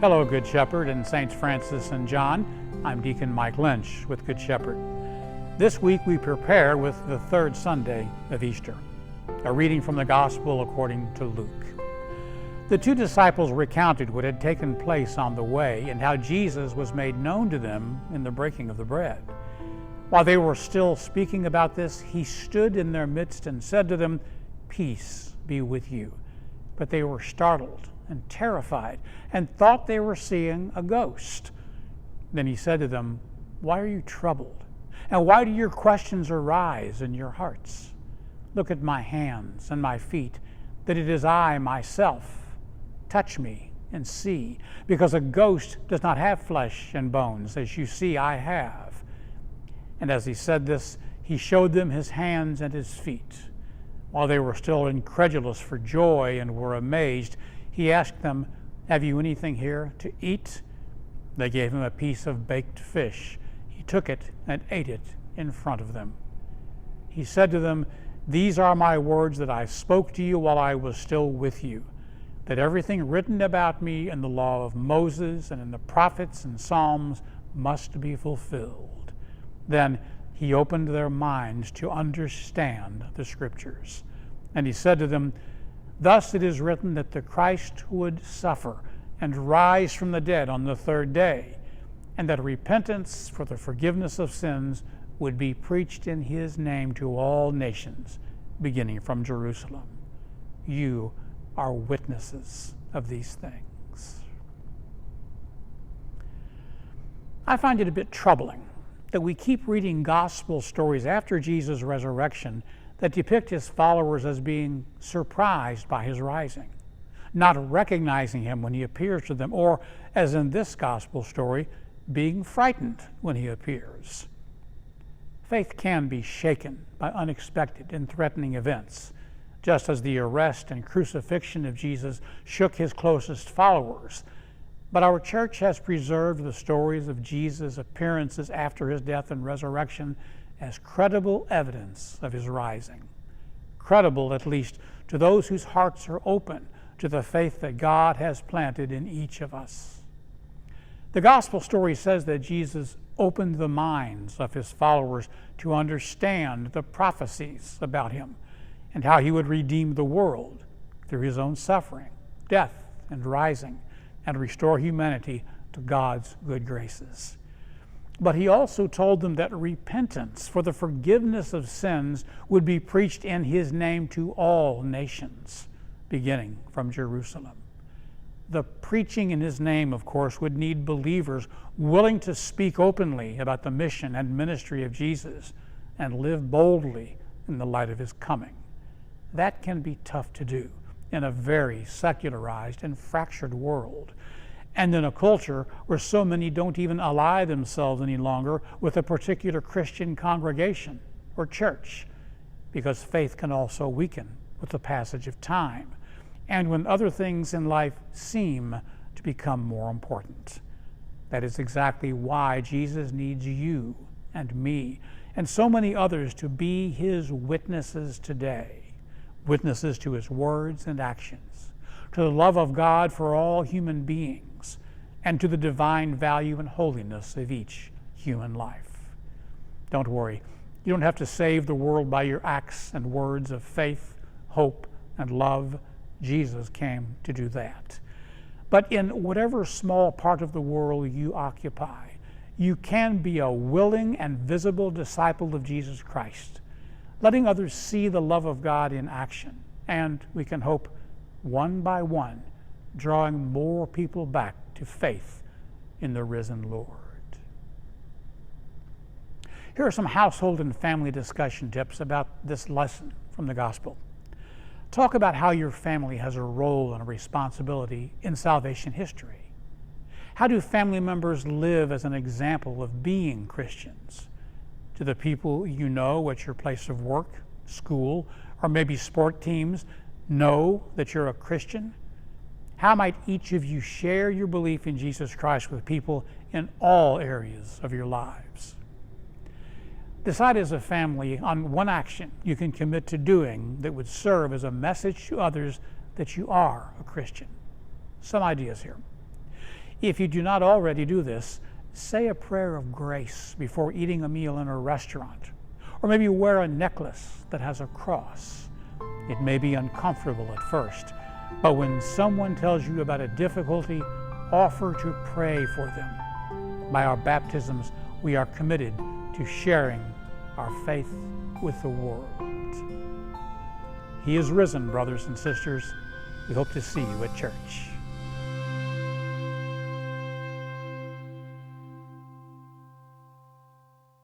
Hello, Good Shepherd and Saints Francis and John. I'm Deacon Mike Lynch with Good Shepherd. This week we prepare with the third Sunday of Easter, a reading from the Gospel according to Luke. The two disciples recounted what had taken place on the way and how Jesus was made known to them in the breaking of the bread. While they were still speaking about this, he stood in their midst and said to them, "Peace be with you." But they were startled and terrified and thought they were seeing a ghost. Then he said to them, "Why are you troubled? And why do your questions arise in your hearts? Look at my hands and my feet, that it is I myself. Touch me and see, because a ghost does not have flesh and bones, as you see I have." And as he said this, he showed them his hands and his feet. While they were still incredulous for joy and were amazed, he asked them, "Have you anything here to eat?" They gave him a piece of baked fish. He took it and ate it in front of them. He said to them, "These are my words that I spoke to you while I was still with you, that everything written about me in the law of Moses and in the prophets and Psalms must be fulfilled." Then he opened their minds to understand the Scriptures. And he said to them, "Thus it is written that the Christ would suffer and rise from the dead on the third day, and that repentance for the forgiveness of sins would be preached in his name to all nations, beginning from Jerusalem. You are witnesses of these things." I find it a bit troubling that we keep reading gospel stories after Jesus' resurrection that depict his followers as being surprised by his rising, not recognizing him when he appears to them, or, as in this gospel story, being frightened when he appears. Faith can be shaken by unexpected and threatening events, just as the arrest and crucifixion of Jesus shook his closest followers. But our church has preserved the stories of Jesus' appearances after his death and resurrection as credible evidence of his rising. Credible, at least, to those whose hearts are open to the faith that God has planted in each of us. The gospel story says that Jesus opened the minds of his followers to understand the prophecies about him and how he would redeem the world through his own suffering, death, and rising, and restore humanity to God's good graces. But he also told them that repentance for the forgiveness of sins would be preached in his name to all nations, beginning from Jerusalem. The preaching in his name, of course, would need believers willing to speak openly about the mission and ministry of Jesus and live boldly in the light of his coming. That can be tough to do in a very secularized and fractured world, and in a culture where so many don't even ally themselves any longer with a particular Christian congregation or church, because faith can also weaken with the passage of time, and when other things in life seem to become more important. That is exactly why Jesus needs you and me and so many others to be his witnesses today, witnesses to his words and actions, to the love of God for all human beings, and to the divine value and holiness of each human life. Don't worry, you don't have to save the world by your acts and words of faith, hope, and love. Jesus came to do that. But in whatever small part of the world you occupy, you can be a willing and visible disciple of Jesus Christ, letting others see the love of God in action, and we can hope, one by one, drawing more people back to faith in the risen Lord. Here are some household and family discussion tips about this lesson from the Gospel. Talk about how your family has a role and a responsibility in salvation history. How do family members live as an example of being Christians? Do the people you know at your place of work, school, or maybe sport teams know that you're a Christian? How might each of you share your belief in Jesus Christ with people in all areas of your lives? Decide as a family on one action you can commit to doing that would serve as a message to others that you are a Christian. Some ideas here. If you do not already do this, say a prayer of grace before eating a meal in a restaurant, or maybe wear a necklace that has a cross. It may be uncomfortable at first, but when someone tells you about a difficulty, offer to pray for them. By our baptisms, we are committed to sharing our faith with the world. He is risen, brothers and sisters. We hope to see you at church.